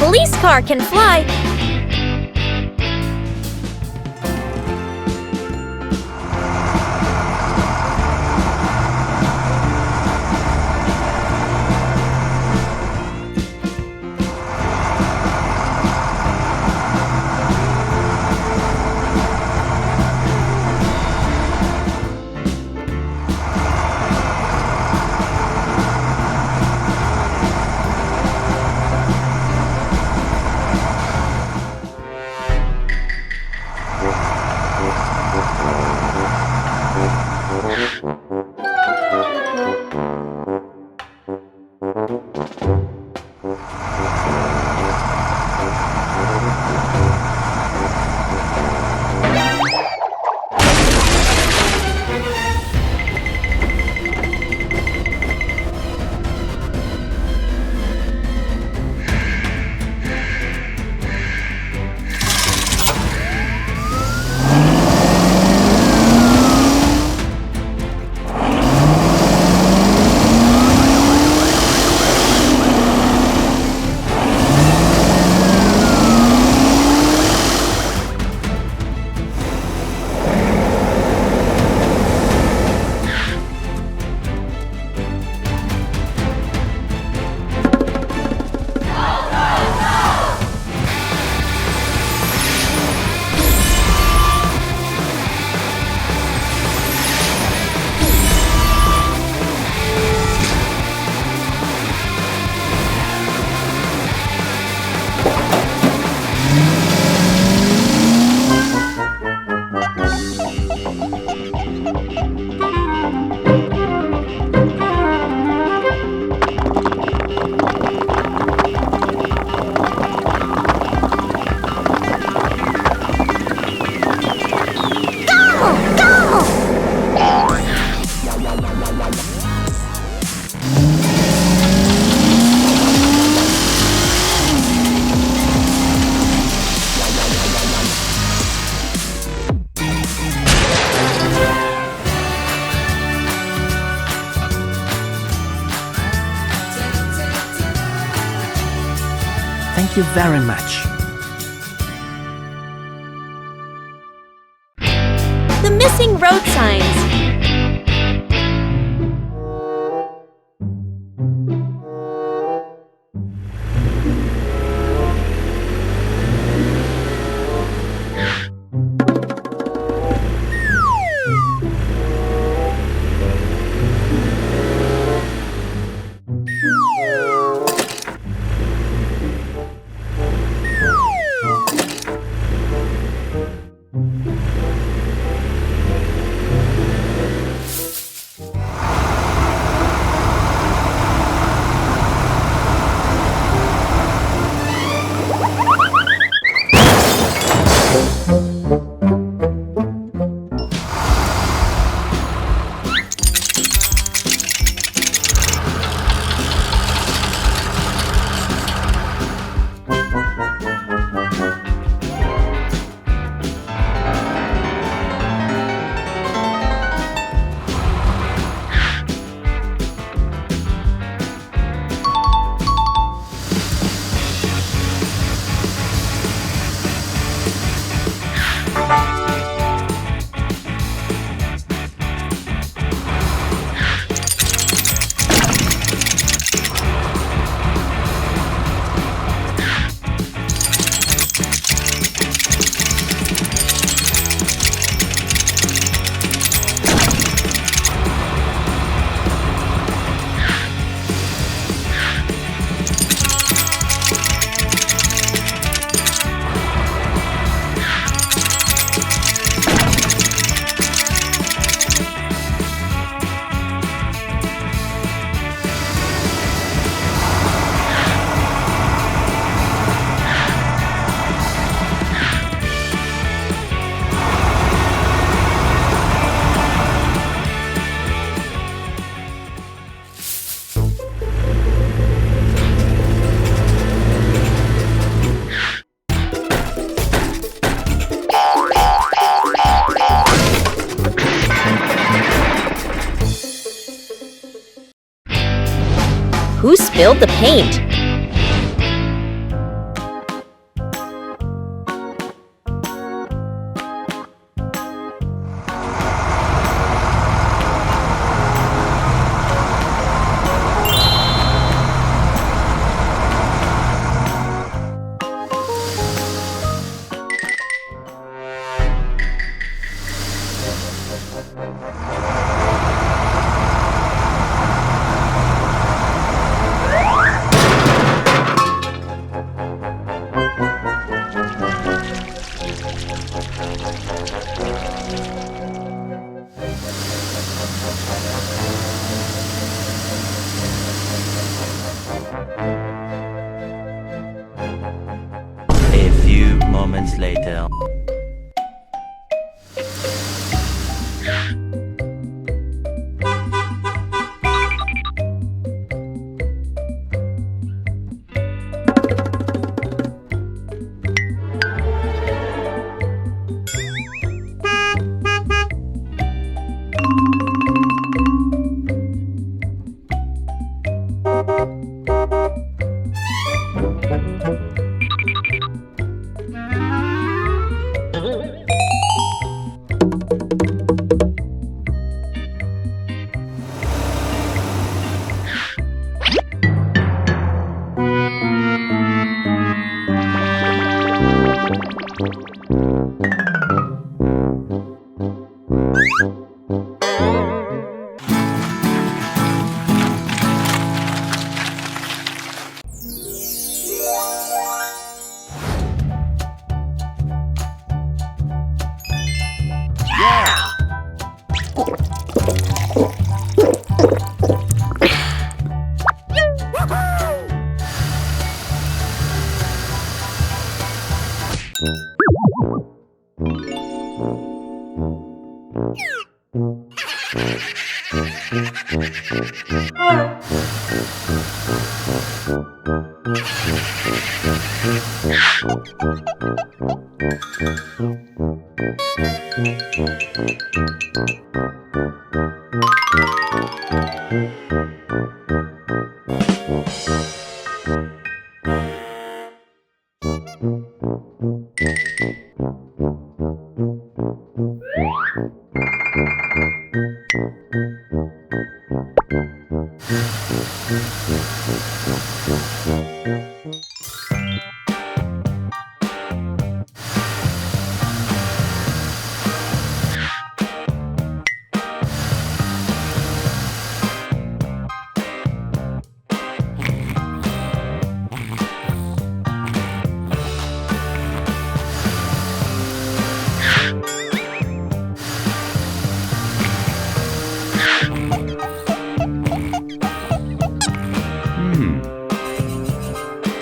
police car can fly. Thank you very much. The missing road signs. Who spilled the paint? moments later.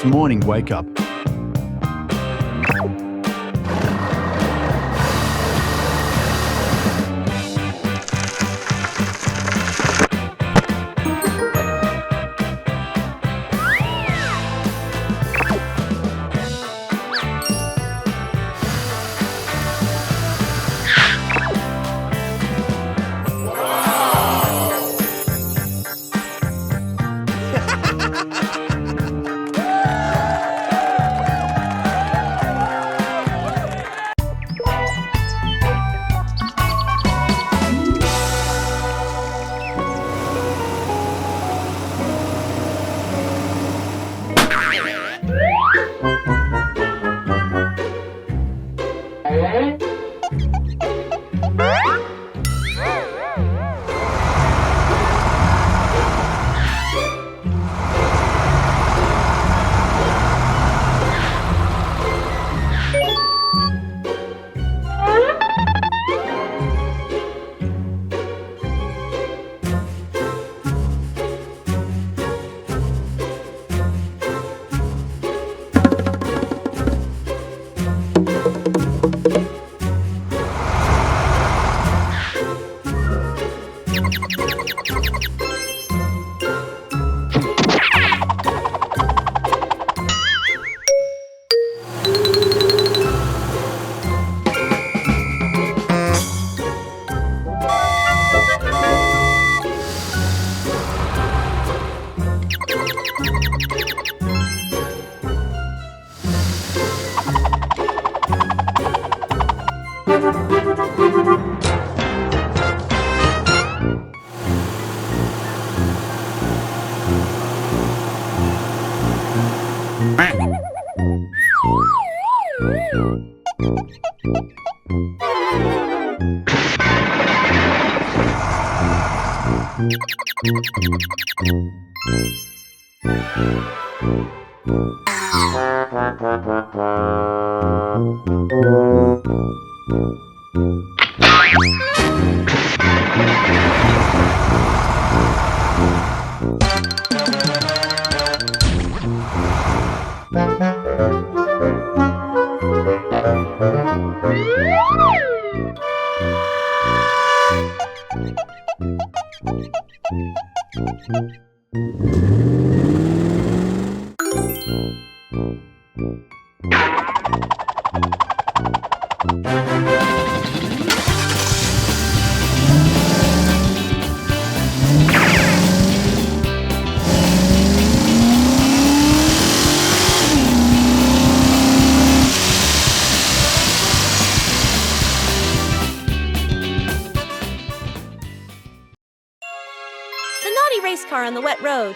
It's morning, wake up. The naughty race car on the wet road.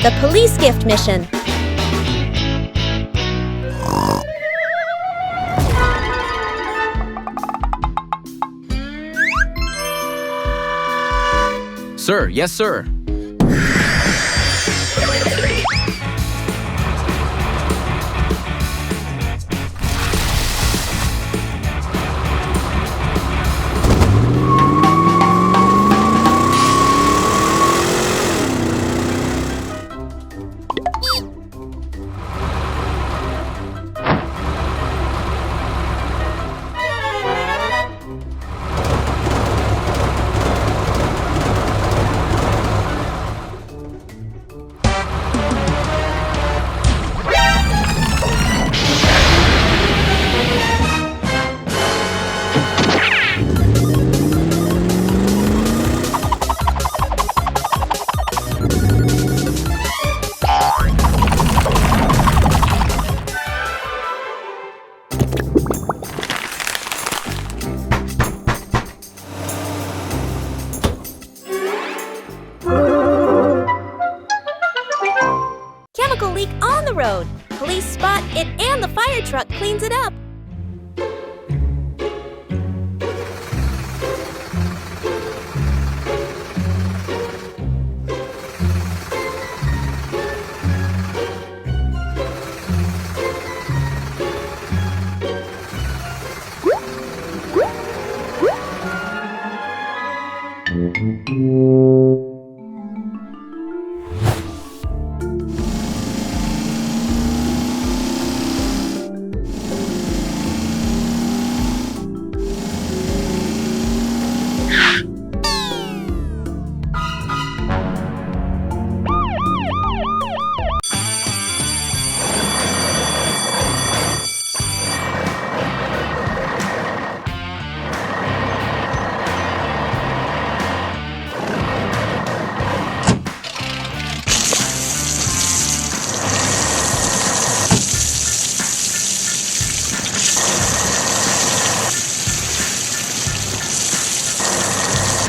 The police gift mission. Sir, yes, sir. Chemical leak on the road. Police spot it and the fire truck cleans it up.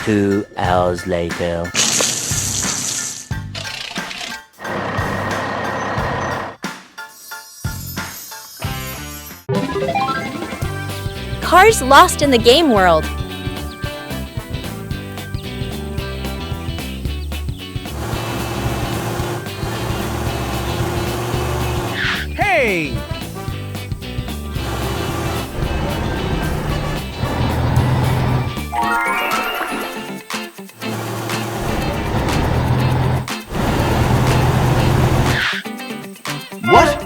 2 hours later. Cars lost in the game world. Hey! What?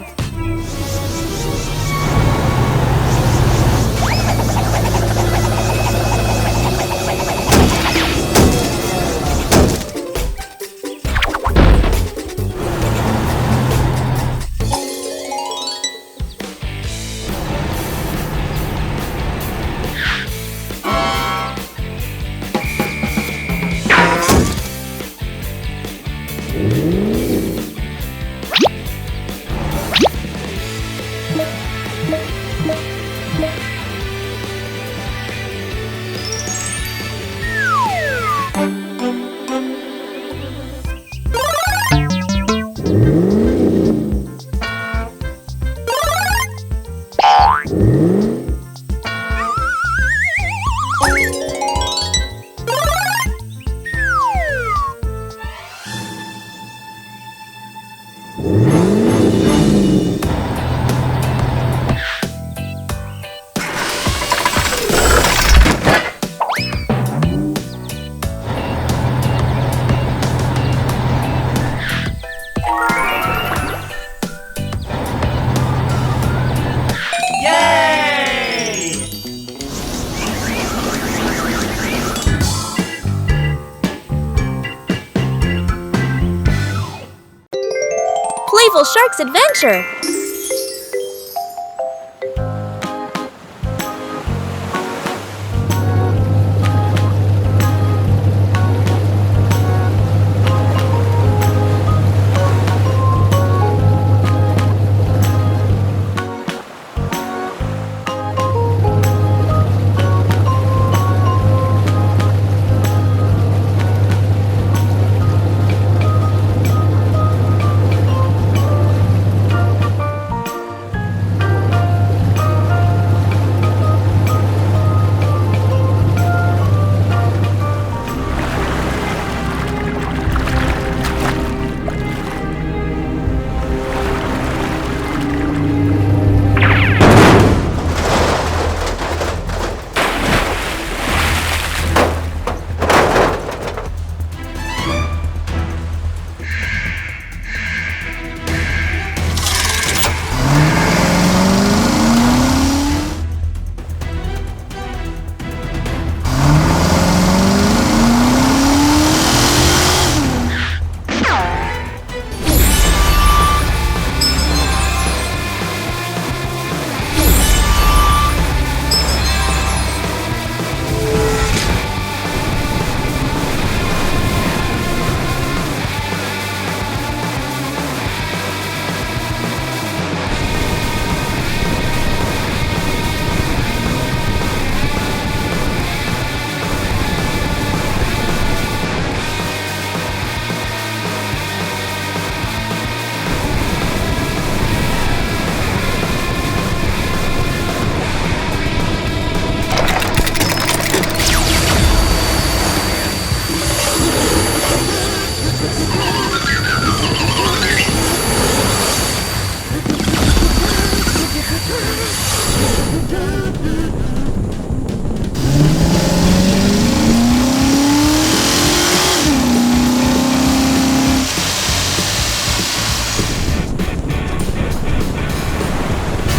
Playful Shark's Adventure.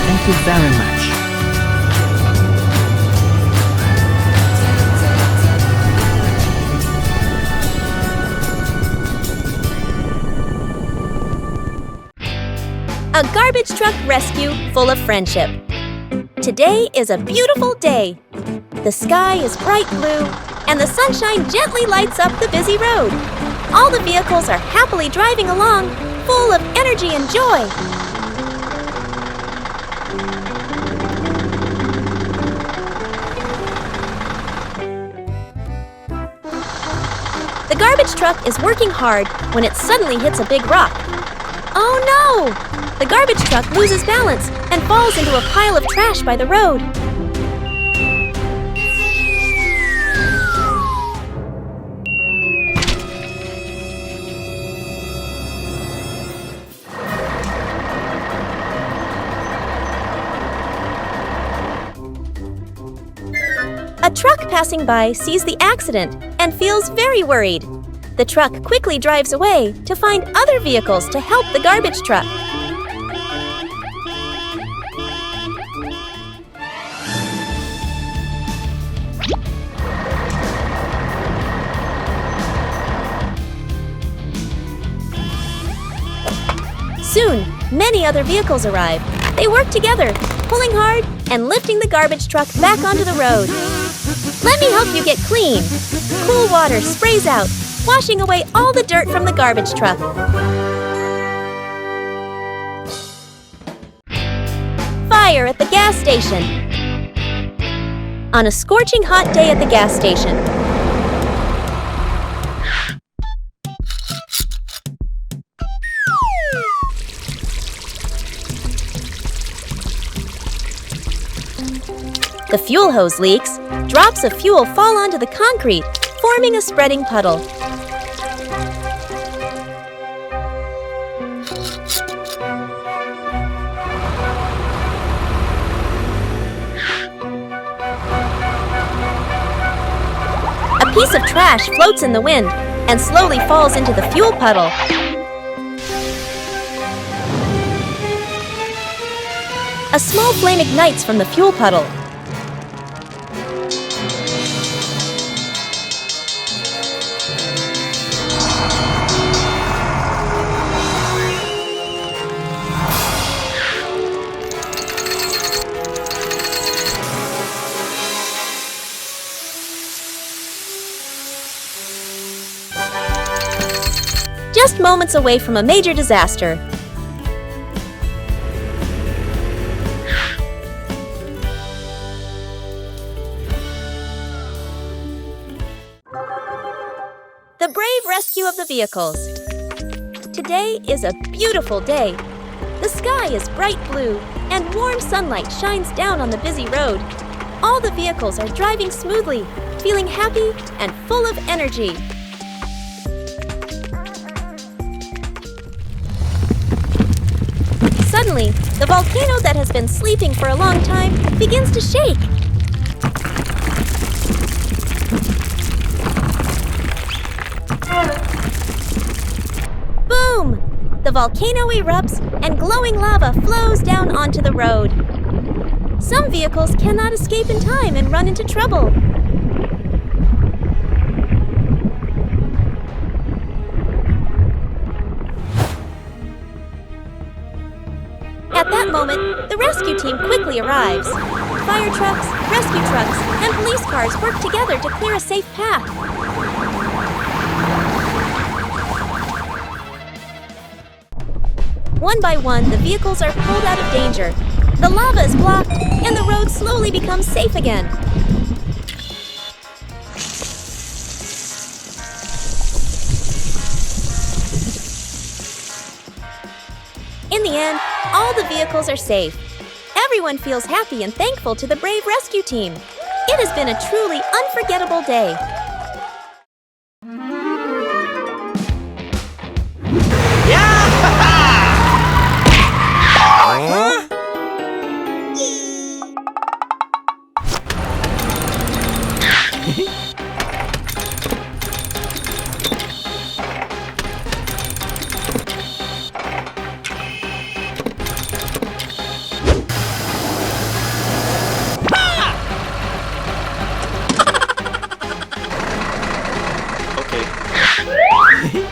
Thank you very much. A garbage truck rescue full of friendship. Today is a beautiful day. The sky is bright blue, and the sunshine gently lights up the busy road. All the vehicles are happily driving along, full of energy and joy. garbage truck is working hard when it suddenly hits a big rock. Oh no! The garbage truck loses balance and falls into a pile of trash by the road. A truck passing by sees the accident and feels very worried. The truck quickly drives away to find other vehicles to help the garbage truck. Soon, many other vehicles arrive. They work together, pulling hard and lifting the garbage truck back onto the road. Let me help you get clean. Cool water sprays out, washing away all the dirt from the garbage truck. Fire at the gas station. On a scorching hot day at the gas station, the fuel hose leaks. Drops of fuel fall onto the concrete, forming a spreading puddle. A piece of trash floats in the wind and slowly falls into the fuel puddle. A small flame ignites from the fuel puddle. Just moments away from a major disaster. The brave rescue of the vehicles. Today is a beautiful day. The sky is bright blue, and warm sunlight shines down on the busy road. All the vehicles are driving smoothly, feeling happy and full of energy. Suddenly, the volcano that has been sleeping for a long time begins to shake. Boom! The volcano erupts and glowing lava flows down onto the road. Some vehicles cannot escape in time and run into trouble. At that moment, the rescue team quickly arrives. Fire trucks, rescue trucks, and police cars work together to clear a safe path. One by one, the vehicles are pulled out of danger. The lava is blocked, and the road slowly becomes safe again. In the end, all the vehicles are safe. Everyone feels happy and thankful to the brave rescue team. It has been a truly unforgettable day.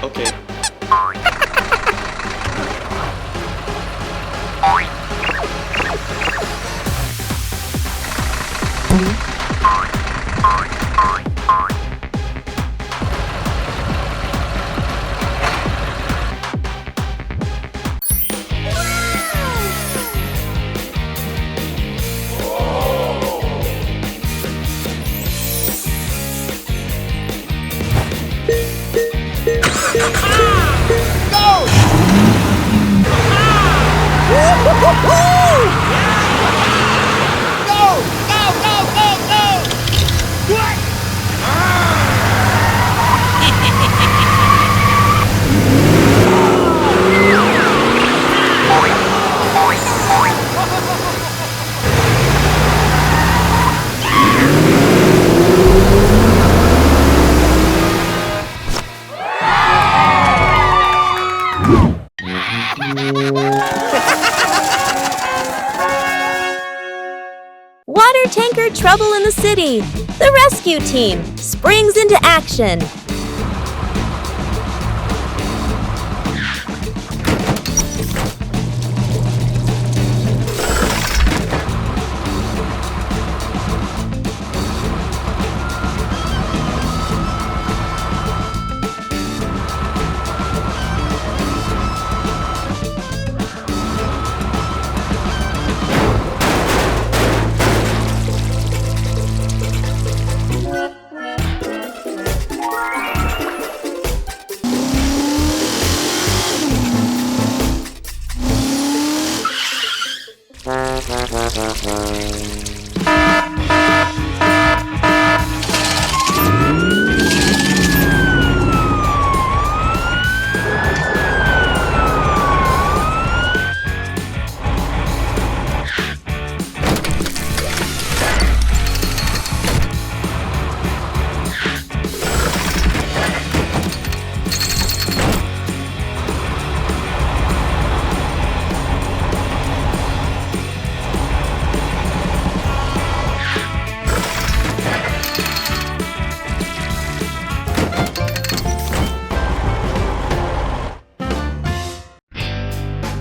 Okay. Water tanker trouble in the city! The rescue team springs into action!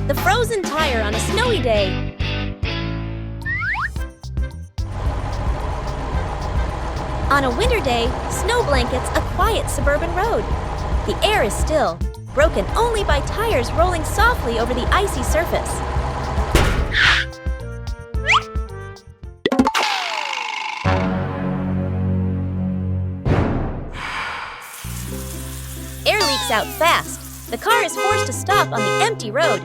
The frozen tire on a snowy day. On a winter day, snow blankets a quiet suburban road. The air is still, broken only by tires rolling softly over the icy surface. Air leaks out fast. The car is forced to stop on the empty road.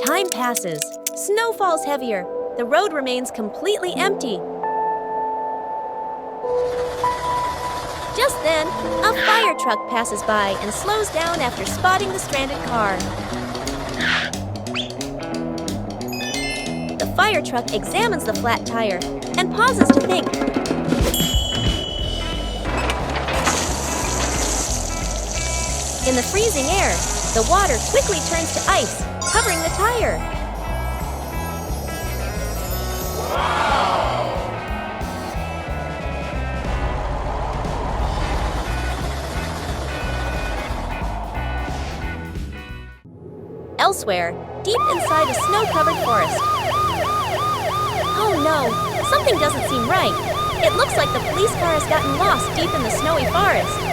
Time passes. Snow falls heavier. The road remains completely empty. Just then, a fire truck passes by and slows down after spotting the stranded car. The fire truck examines the flat tire and pauses to think. In the freezing air, the water quickly turns to ice, covering the tire. Elsewhere, deep inside a snow-covered forest. Oh no, something doesn't seem right. It looks like the police car has gotten lost deep in the snowy forest.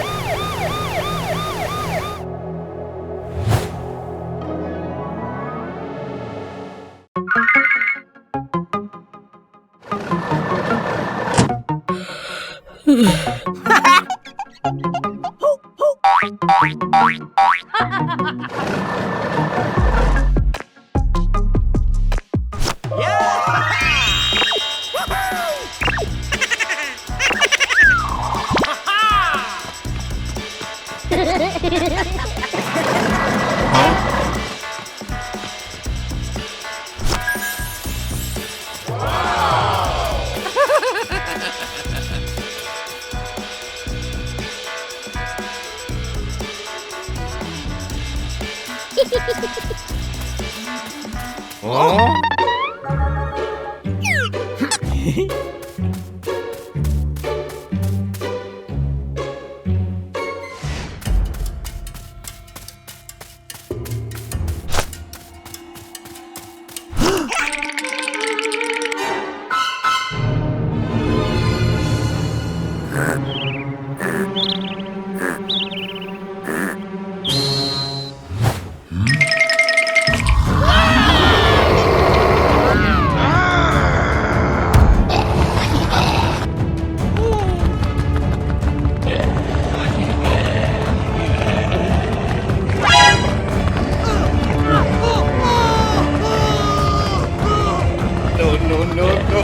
No, no, no.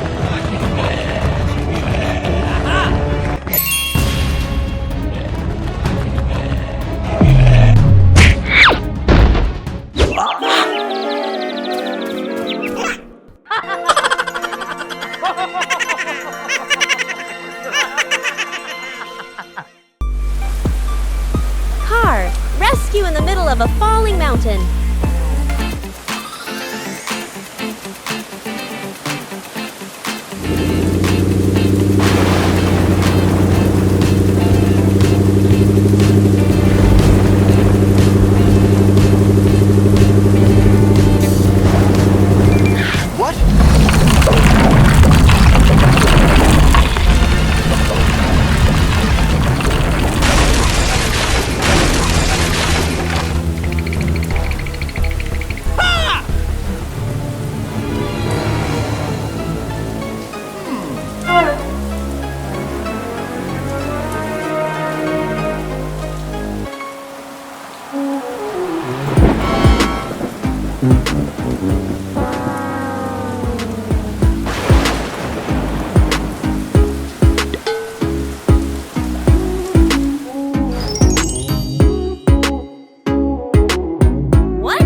Car, rescue in the middle of a falling mountain. What? What?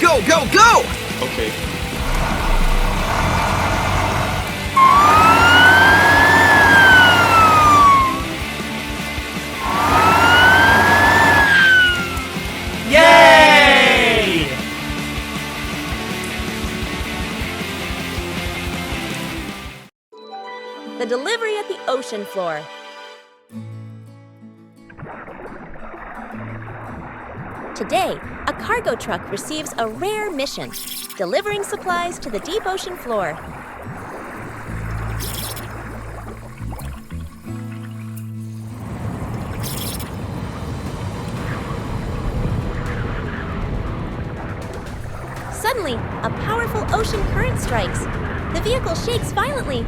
Go, go, go! Okay. Yay! The delivery at the ocean floor. Today, a cargo truck receives a rare mission, delivering supplies to the deep ocean floor. Suddenly, a powerful ocean current strikes. The vehicle shakes violently.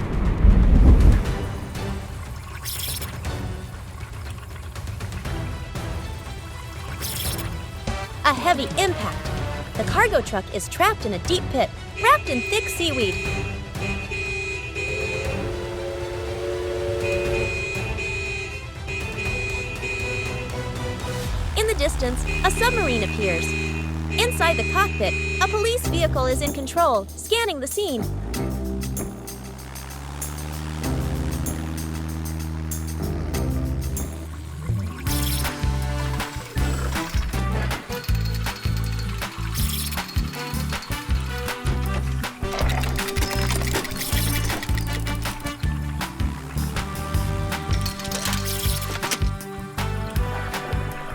A heavy impact. The cargo truck is trapped in a deep pit, wrapped in thick seaweed. In the distance, a submarine appears. Inside the cockpit, a police vehicle is in control, scanning the scene.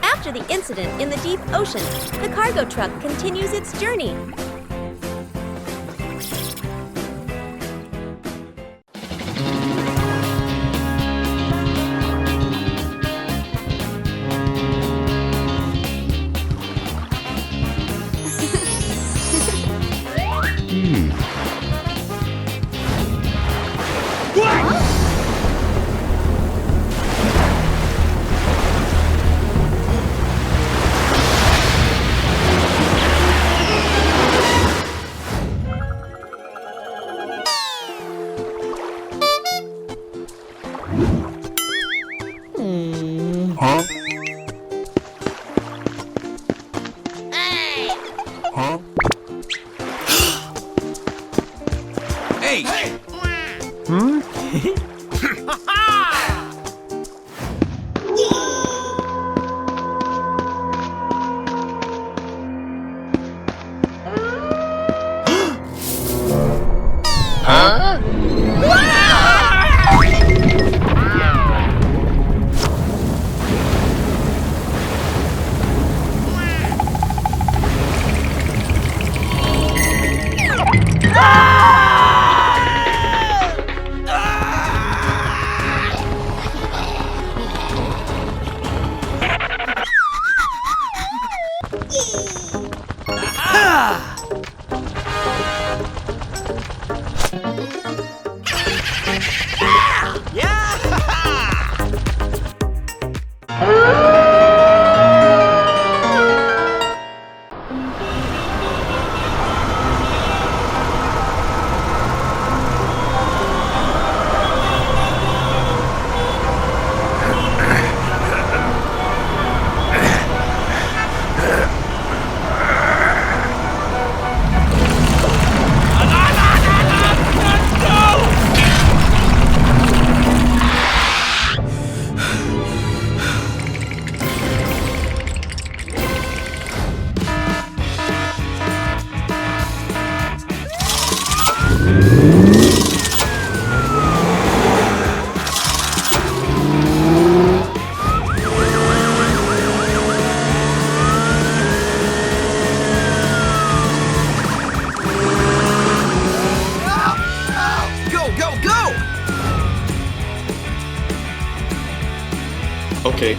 After the incident in the deep ocean, the cargo truck continues its journey. Huh? Huh? Hey! Hmm? Okay.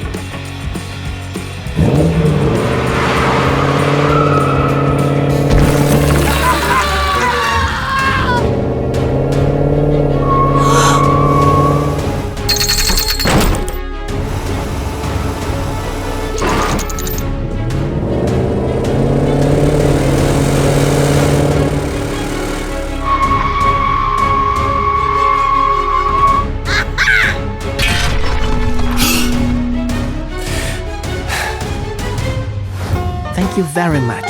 Thank you very much.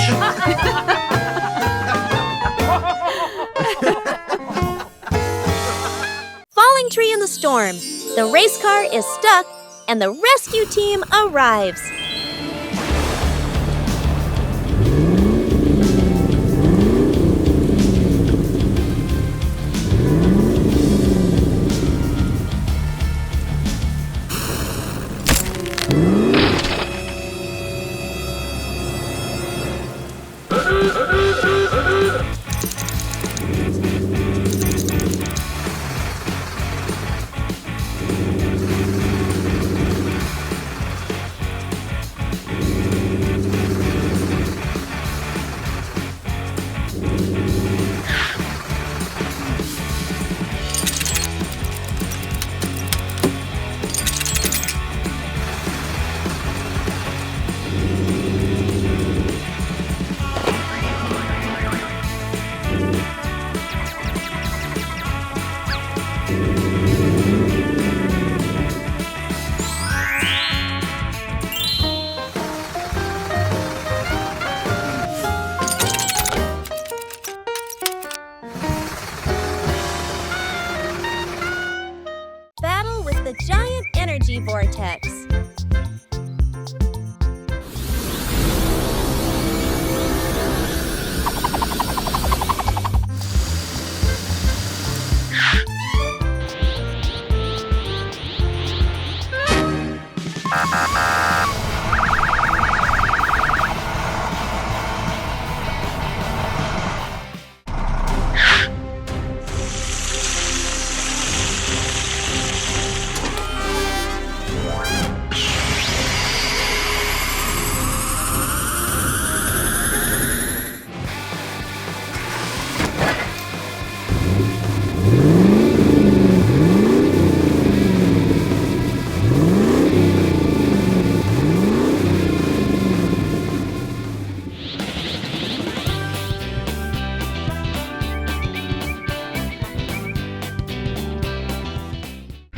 Falling tree in the storm. The race car is stuck and the rescue team arrives. Battle with the giant energy vortex.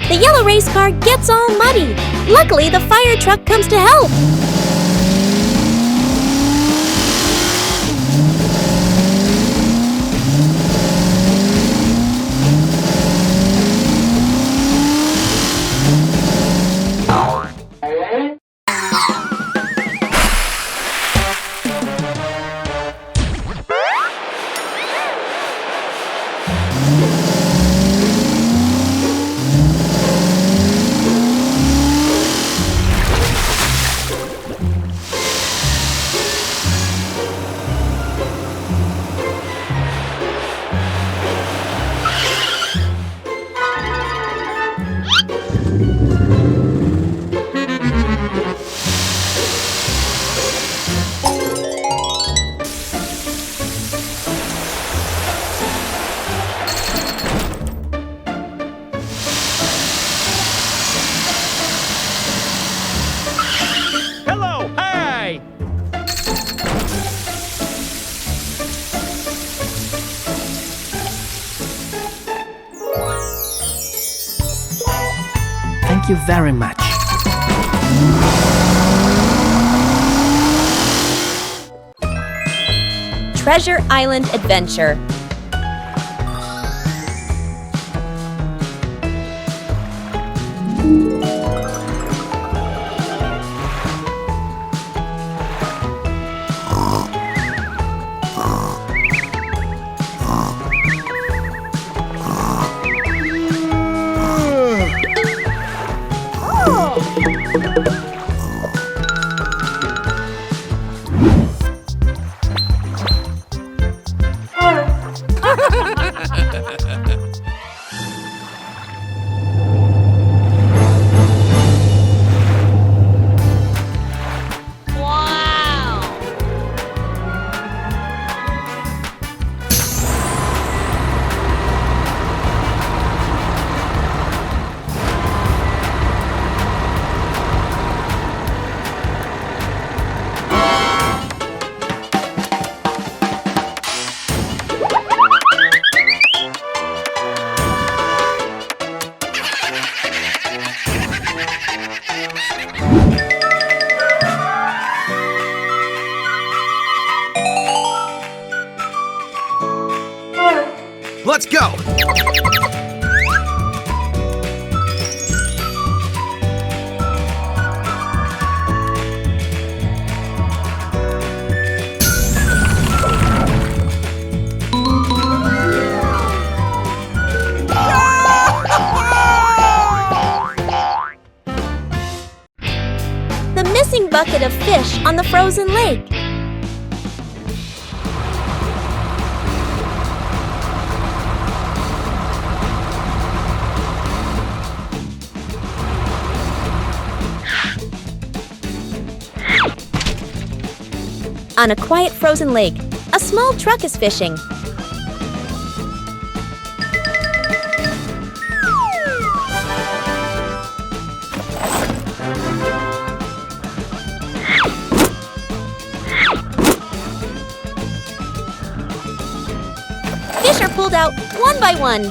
The yellow race car gets all muddy. Luckily, the fire truck comes to help. Hello, hey! Thank you very much. Treasure Island Adventure. Let's go! The missing bucket of fish on the frozen lake. On a quiet frozen lake, a small truck is fishing. Fish are pulled out one by one.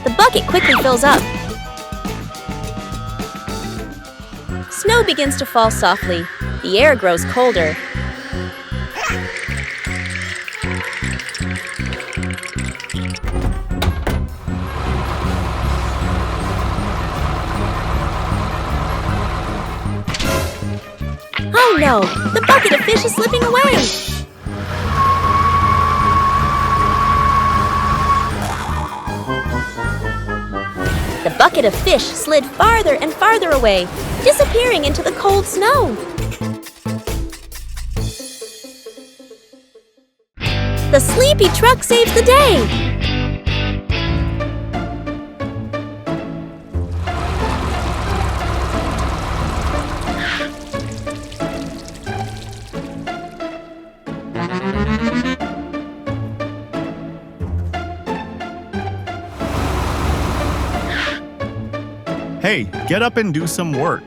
The bucket quickly fills up. Snow begins to fall softly. The air grows colder. Oh no! The bucket of fish is slipping away! The bucket of fish slid farther and farther away, disappearing into the cold snow. The sleepy truck saves the day! Hey, get up and do some work.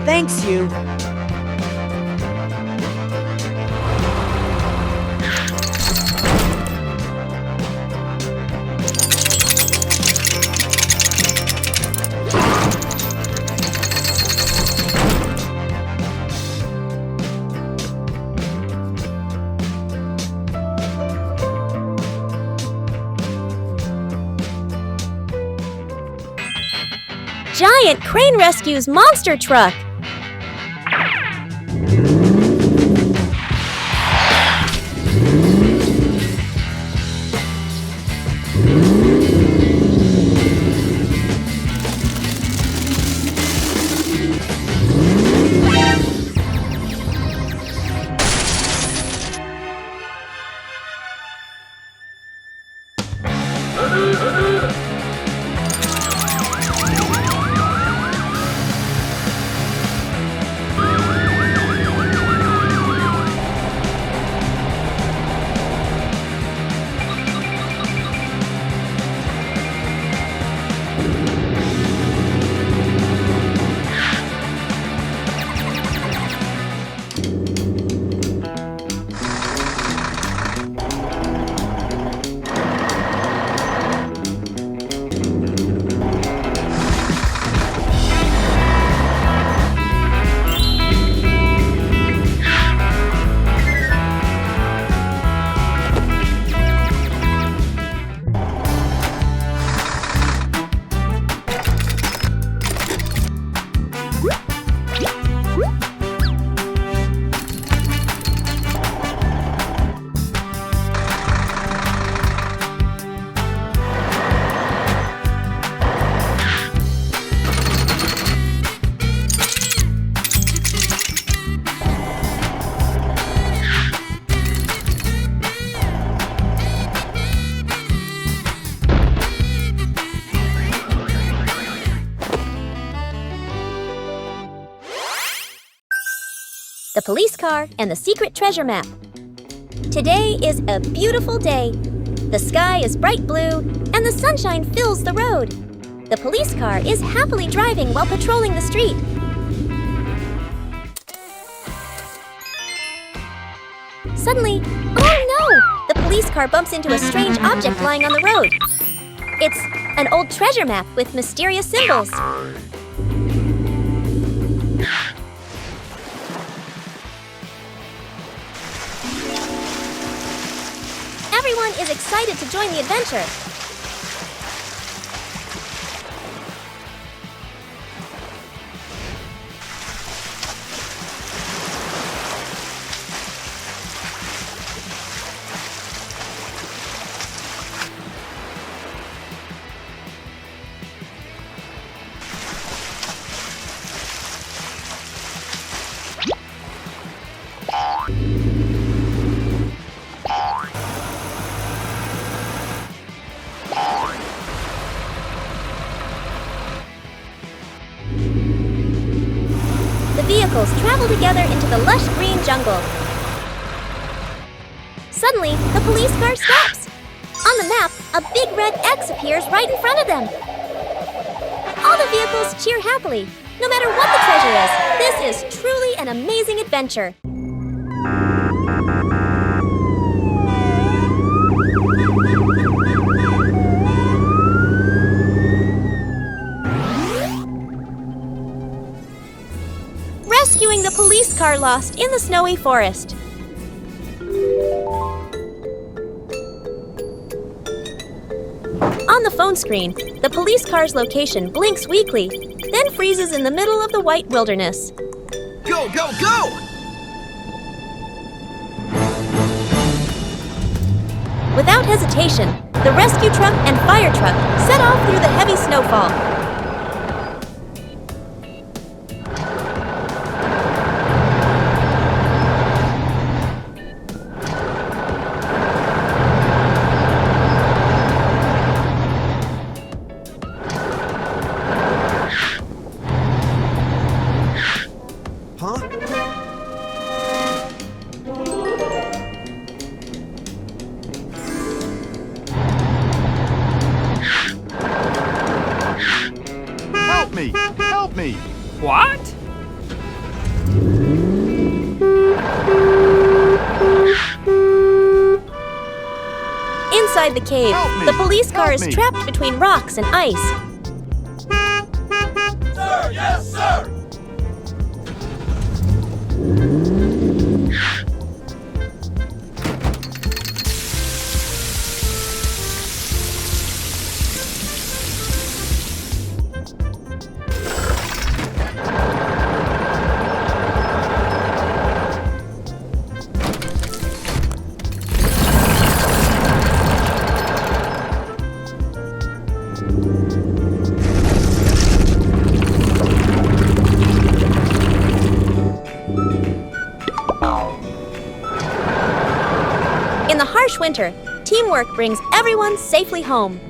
Thanks, you. Giant crane rescues monster truck! the police car, and the secret treasure map. Today is a beautiful day. The sky is bright blue, and the sunshine fills the road. The police car is happily driving while patrolling the street. Suddenly, oh no! The police car bumps into a strange object lying on the road. It's an old treasure map with mysterious symbols. Everyone is excited to join the adventure. The vehicles travel together into the lush green jungle. Suddenly, the police car stops. On the map, a big red X appears right in front of them. All the vehicles cheer happily. No matter what the treasure is, this is truly an amazing adventure. Rescuing the police car lost in the snowy forest. On the phone screen, the police car's location blinks weakly, then freezes in the middle of the white wilderness. Go, go, go! Without hesitation, the rescue truck and fire truck set off through the heavy snowfall. Help me! What? Inside the cave, Help me! the police car Help is me! trapped between rocks and ice. Sir, yes, sir! In the harsh winter, teamwork brings everyone safely home.